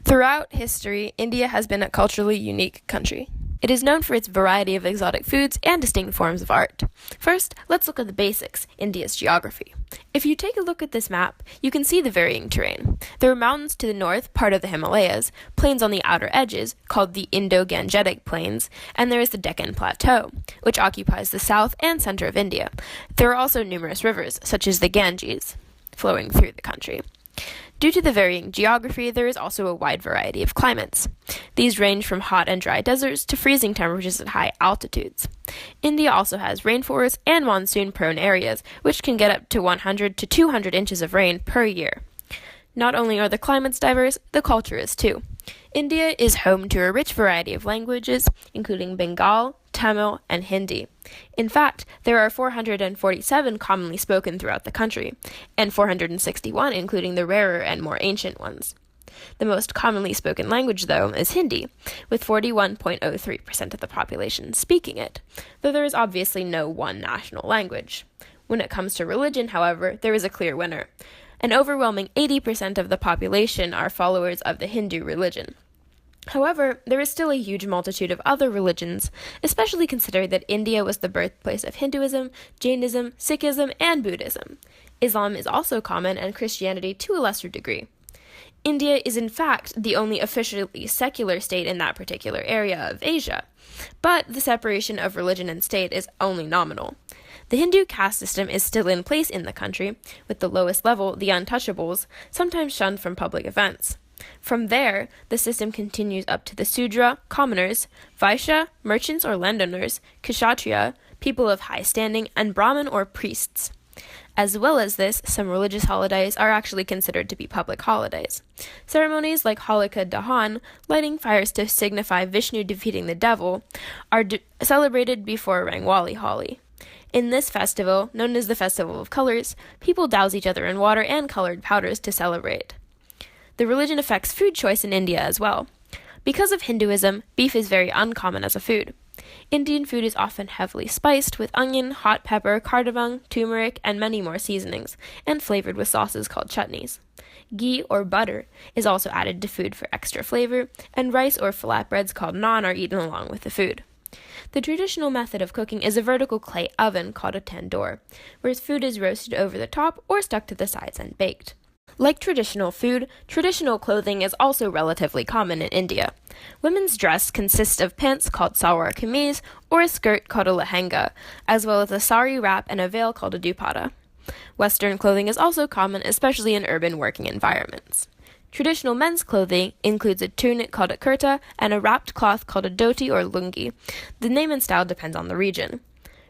Throughout history, India has been a culturally unique country. It is known for its variety of exotic foods and distinct forms of art. First, let's look at the basics, India's geography. If you take a look at this map, you can see the varying terrain. There are mountains to the north, part of the Himalayas, plains on the outer edges, called the Indo-Gangetic Plains, and there is the Deccan Plateau, which occupies the south and center of India. There are also numerous rivers, such as the Ganges, flowing through the country. Due to the varying geography, there is also a wide variety of climates. These range from hot and dry deserts to freezing temperatures at high altitudes. India also has rainforests and monsoon-prone areas, which can get up to 100 to 200 inches of rain per year. Not only are the climates diverse, the culture is too. India is home to a rich variety of languages, including Bengal, Tamil, and Hindi. In fact, there are 447 commonly spoken throughout the country, and 461 including the rarer and more ancient ones. The most commonly spoken language, though, is Hindi, with 41.03% of the population speaking it, though there is obviously no one national language. When it comes to religion, however, there is a clear winner. An overwhelming 80% of the population are followers of the Hindu religion. However, there is still a huge multitude of other religions, especially considering that India was the birthplace of Hinduism, Jainism, Sikhism, and Buddhism. Islam is also common, and Christianity to a lesser degree. India is in fact the only officially secular state in that particular area of Asia, but the separation of religion and state is only nominal. The Hindu caste system is still in place in the country, with the lowest level, the untouchables, sometimes shunned from public events. From there, the system continues up to the Sudra, commoners, Vaishya, merchants or landowners, Kshatriya, people of high standing, and Brahmin or priests. As well as this, some religious holidays are actually considered to be public holidays. Ceremonies like Holika Dahan, lighting fires to signify Vishnu defeating the devil, are celebrated before Rangwali Holi. In this festival, known as the Festival of Colors, people douse each other in water and colored powders to celebrate. The religion affects food choice in India as well. Because of Hinduism, beef is very uncommon as a food. Indian food is often heavily spiced with onion, hot pepper, cardamom, turmeric, and many more seasonings, and flavored with sauces called chutneys. Ghee or butter is also added to food for extra flavor, and rice or flatbreads called naan are eaten along with the food. The traditional method of cooking is a vertical clay oven called a tandoor, where food is roasted over the top or stuck to the sides and baked. Like traditional food, traditional clothing is also relatively common in India. Women's dress consists of pants called salwar kameez or a skirt called a lehenga, as well as a sari wrap and a veil called a dupatta. Western clothing is also common, especially in urban working environments. Traditional men's clothing includes a tunic called a kurta and a wrapped cloth called a dhoti or lungi. The name and style depends on the region.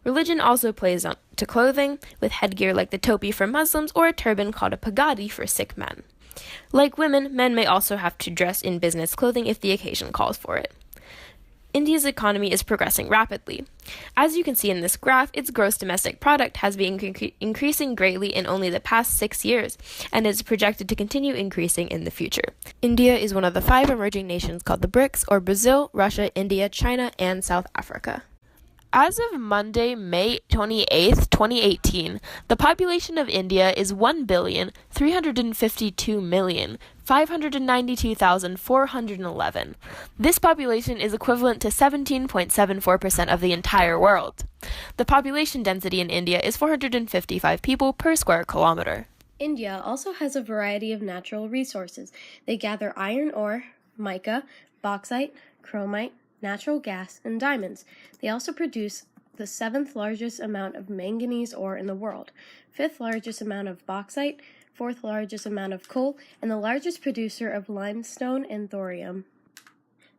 Religion also plays on to clothing, with headgear like the topi for Muslims or a turban called a pagadi for Sikh men. Like women, men may also have to dress in business clothing if the occasion calls for it. India's economy is progressing rapidly. As you can see in this graph, its gross domestic product has been increasing greatly in only the past 6 years, and is projected to continue increasing in the future. India is one of the 5 emerging nations called the BRICS, or Brazil, Russia, India, China, and South Africa. As of Monday, May 28, 2018, the population of India is 1,352,592,411. This population is equivalent to 17.74% of the entire world. The population density in India is 455 people per square kilometer. India also has a variety of natural resources. They gather iron ore, mica, bauxite, chromite, natural gas, and diamonds. They also produce the 7th largest amount of manganese ore in the world, 5th largest amount of bauxite, 4th largest amount of coal, and the largest producer of limestone and thorium.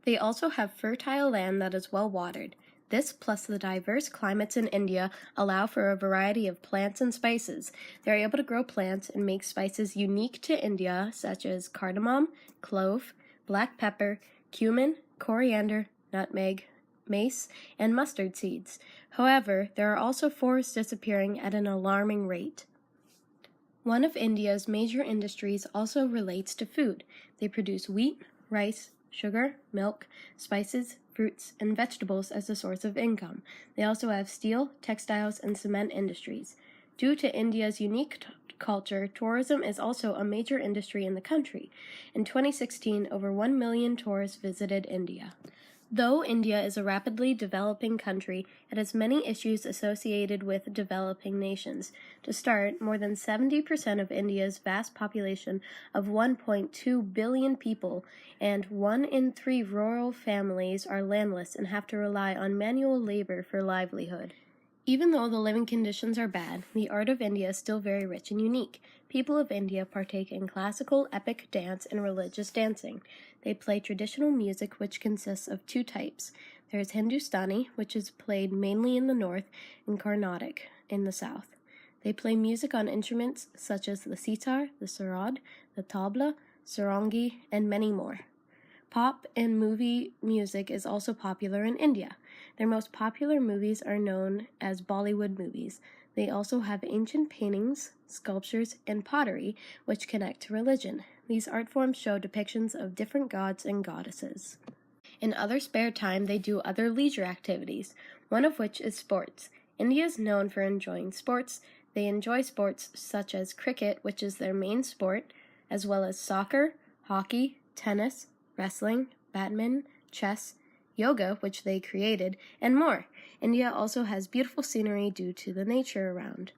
They also have fertile land that is well watered. This, plus the diverse climates in India, allow for a variety of plants and spices. They are able to grow plants and make spices unique to India, such as cardamom, clove, black pepper, cumin, coriander, nutmeg, mace, and mustard seeds. However, there are also forests disappearing at an alarming rate. One of India's major industries also relates to food. They produce wheat, rice, sugar, milk, spices, fruits, and vegetables as a source of income. They also have steel, textiles, and cement industries. Due to India's unique culture, tourism is also a major industry in the country. In 2016, over 1 million tourists visited India. Though India is a rapidly developing country, it has many issues associated with developing nations. To start, more than 70% of India's vast population of 1.2 billion people and 1 in 3 rural families are landless and have to rely on manual labor for livelihood. Even though the living conditions are bad, the art of India is still very rich and unique. People of India partake in classical, epic dance, and religious dancing. They play traditional music, which consists of 2 types. There is Hindustani, which is played mainly in the north, and Carnatic in the south. They play music on instruments such as the sitar, the sarod, the tabla, sarangi, and many more. Pop and movie music is also popular in India. Their most popular movies are known as Bollywood movies. They also have ancient paintings, sculptures, and pottery, which connect to religion. These art forms show depictions of different gods and goddesses. In other spare time, they do other leisure activities, one of which is sports. India is known for enjoying sports. They enjoy sports such as cricket, which is their main sport, as well as soccer, hockey, tennis, wrestling, badminton, chess, yoga, which they created, and more. India also has beautiful scenery due to the nature around.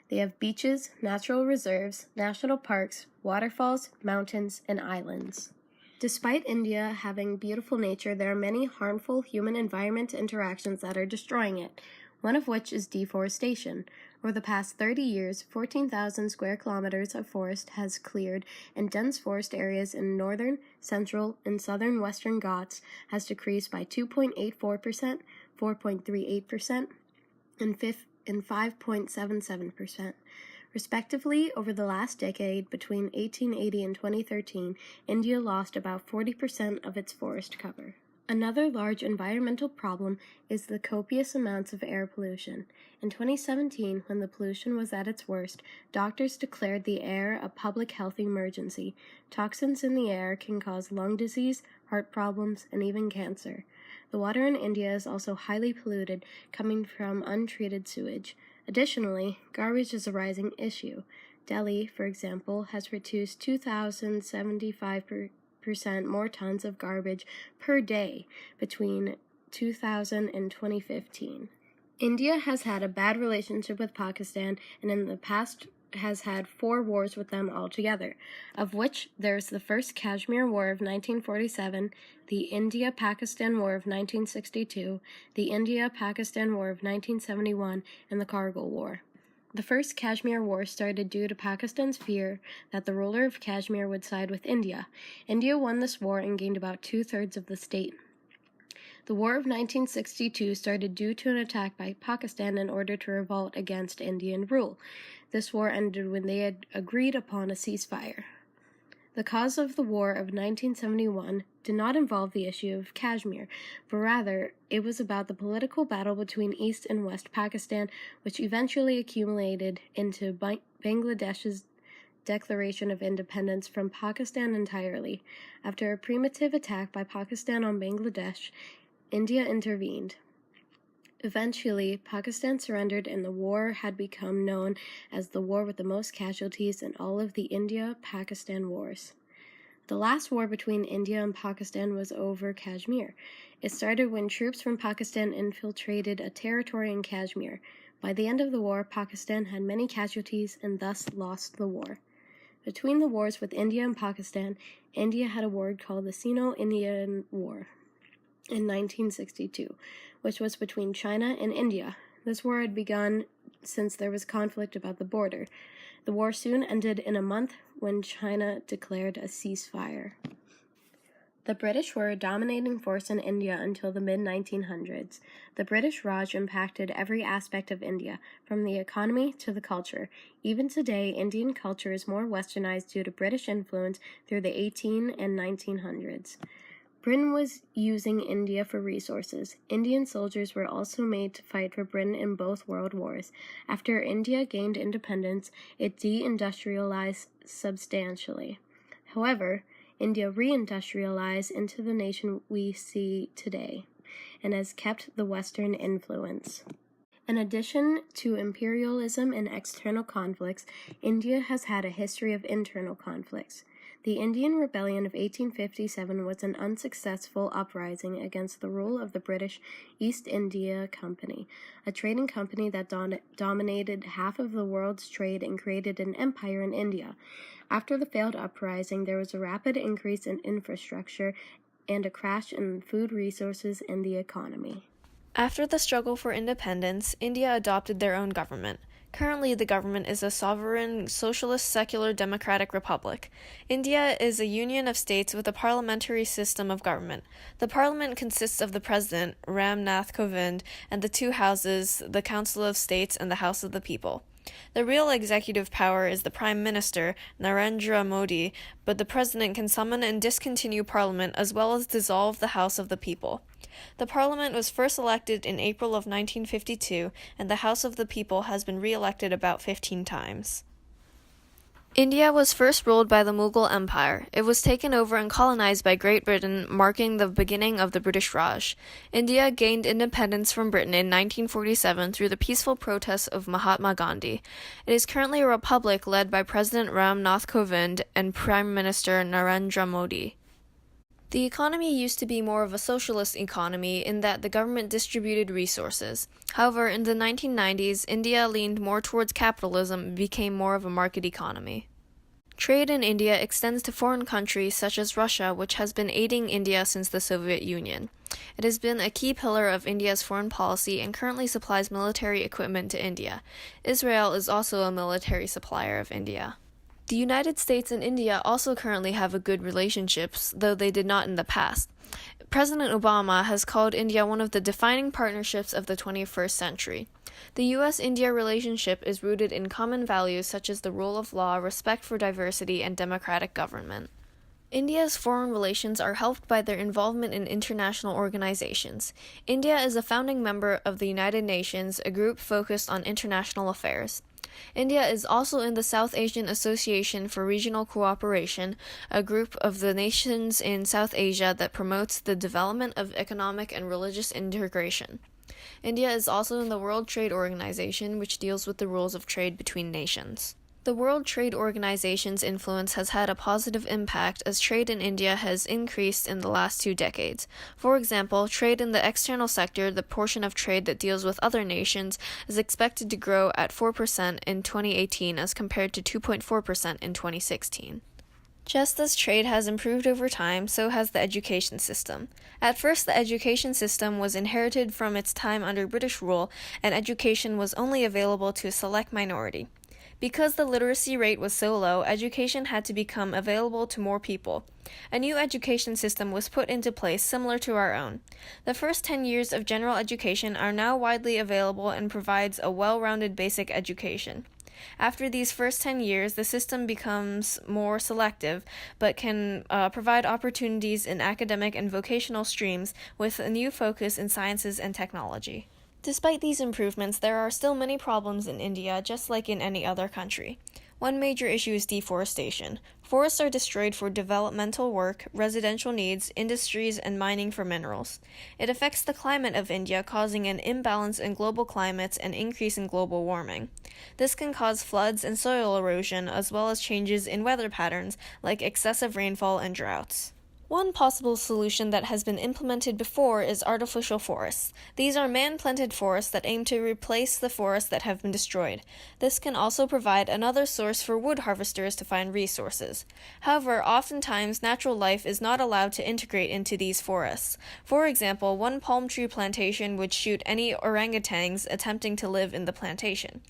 They have beaches, natural reserves, national parks, waterfalls, mountains, and islands. Despite India having beautiful nature, there are many harmful human environment interactions that are destroying it, one of which is deforestation. Over the past 30 years, 14,000 square kilometers of forest has cleared, and dense forest areas in northern, central, and southern Western Ghats has decreased by 2.84%, 4.38%, and 5.77%. Respectively, over the last decade, between 1880 and 2013, India lost about 40% of its forest cover. Another large environmental problem is the copious amounts of air pollution. In 2017, when the pollution was at its worst, doctors declared the air a public health emergency. Toxins in the air can cause lung disease, heart problems, and even cancer. The water in India is also highly polluted, coming from untreated sewage. Additionally, garbage is a rising issue. Delhi, for example, has produced 2,075% more tons of garbage per day between 2000 and 2015. India has had a bad relationship with Pakistan and in the past has had 4 wars with them altogether, of which there's the first Kashmir War of 1947, the India-Pakistan War of 1962, the India-Pakistan War of 1971, and the Kargil War. The first Kashmir War started due to Pakistan's fear that the ruler of Kashmir would side with India. India won this war and gained about 2/3 of the state. The War of 1962 started due to an attack by Pakistan in order to revolt against Indian rule. This war ended when they had agreed upon a ceasefire. The cause of the War of 1971 did not involve the issue of Kashmir, but rather it was about the political battle between East and West Pakistan, which eventually accumulated into Bangladesh's declaration of independence from Pakistan entirely. After a primitive attack by Pakistan on Bangladesh, India intervened. Eventually, Pakistan surrendered and the war had become known as the war with the most casualties in all of the India-Pakistan wars. The last war between India and Pakistan was over Kashmir. It started when troops from Pakistan infiltrated a territory in Kashmir. By the end of the war, Pakistan had many casualties and thus lost the war. Between the wars with India and Pakistan, India had a war called the Sino-Indian War in 1962, which was between China and India. This war had begun since there was conflict about the border. The war soon ended in a month when China declared a ceasefire. The British were a dominating force in India until the mid-1900s. The British Raj impacted every aspect of India, from the economy to the culture. Even today, Indian culture is more westernized due to British influence through the 1800s and 1900s. Britain was using India for resources. Indian soldiers were also made to fight for Britain in both world wars. After India gained independence, it deindustrialized substantially. However, India reindustrialized into the nation we see today, and has kept the Western influence. In addition to imperialism and external conflicts, India has had a history of internal conflicts. The Indian Rebellion of 1857 was an unsuccessful uprising against the rule of the British East India Company, a trading company that dominated half of the world's trade and created an empire in India. After the failed uprising, there was a rapid increase in infrastructure and a crash in food resources and the economy. After the struggle for independence, India adopted their own government. Currently, the government is a sovereign, socialist, secular, democratic republic. India is a union of states with a parliamentary system of government. The parliament consists of the president, Ram Nath Kovind, and the two houses, the Council of States and the House of the People. The real executive power is the Prime Minister, Narendra Modi, but the president can summon and discontinue parliament as well as dissolve the House of the People. The parliament was first elected in April of 1952, and the House of the People has been re-elected about 15 times. India was first ruled by the Mughal Empire. It was taken over and colonized by Great Britain, marking the beginning of the British Raj. India gained independence from Britain in 1947 through the peaceful protests of Mahatma Gandhi. It is currently a republic led by President Ram Nath Kovind and Prime Minister Narendra Modi. The economy used to be more of a socialist economy in that the government distributed resources. However, in the 1990s, India leaned more towards capitalism and became more of a market economy. Trade in India extends to foreign countries such as Russia, which has been aiding India since the Soviet Union. It has been a key pillar of India's foreign policy and currently supplies military equipment to India. Israel is also a military supplier of India. The United States and India also currently have a good relationships, though they did not in the past. President Obama has called India one of the defining partnerships of the 21st century. The U.S.-India relationship is rooted in common values such as the rule of law, respect for diversity, and democratic government. India's foreign relations are helped by their involvement in international organizations. India is a founding member of the United Nations, a group focused on international affairs. India is also in the South Asian Association for Regional Cooperation, a group of the nations in South Asia that promotes the development of economic and religious integration. India is also in the World Trade Organization, which deals with the rules of trade between nations. The World Trade Organization's influence has had a positive impact as trade in India has increased in the last 2 decades. For example, trade in the external sector, the portion of trade that deals with other nations, is expected to grow at 4% in 2018 as compared to 2.4% in 2016. Just as trade has improved over time, so has the education system. At first, the education system was inherited from its time under British rule, and education was only available to a select minority. Because the literacy rate was so low, education had to become available to more people. A new education system was put into place similar to our own. The first 10 years of general education are now widely available and provides a well-rounded basic education. After these first 10 years, the system becomes more selective, but can provide opportunities in academic and vocational streams with a new focus in sciences and technology. Despite these improvements, there are still many problems in India, just like in any other country. One major issue is deforestation. Forests are destroyed for developmental work, residential needs, industries, and mining for minerals. It affects the climate of India, causing an imbalance in global climates and increase in global warming. This can cause floods and soil erosion, as well as changes in weather patterns, like excessive rainfall and droughts. One possible solution that has been implemented before is artificial forests. These are man-planted forests that aim to replace the forests that have been destroyed. This can also provide another source for wood harvesters to find resources. However, oftentimes natural life is not allowed to integrate into these forests. For example, one palm tree plantation would shoot any orangutans attempting to live in the plantation.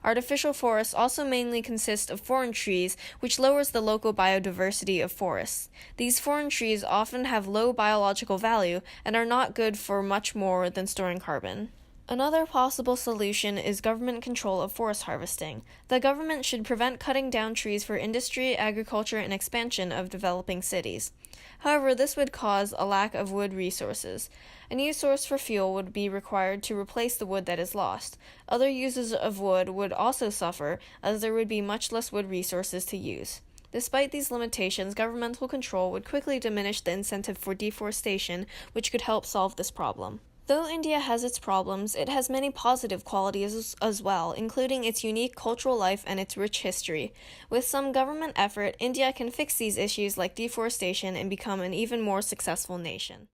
Artificial forests also mainly consist of foreign trees, which lowers the local biodiversity of forests. These foreign trees often have low biological value and are not good for much more than storing carbon. Another possible solution is government control of forest harvesting. The government should prevent cutting down trees for industry, agriculture, and expansion of developing cities. However, this would cause a lack of wood resources. A new source for fuel would be required to replace the wood that is lost. Other uses of wood would also suffer, as there would be much less wood resources to use. Despite these limitations, governmental control would quickly diminish the incentive for deforestation, which could help solve this problem. Though India has its problems, it has many positive qualities as well, including its unique cultural life and its rich history. With some government effort, India can fix these issues like deforestation and become an even more successful nation.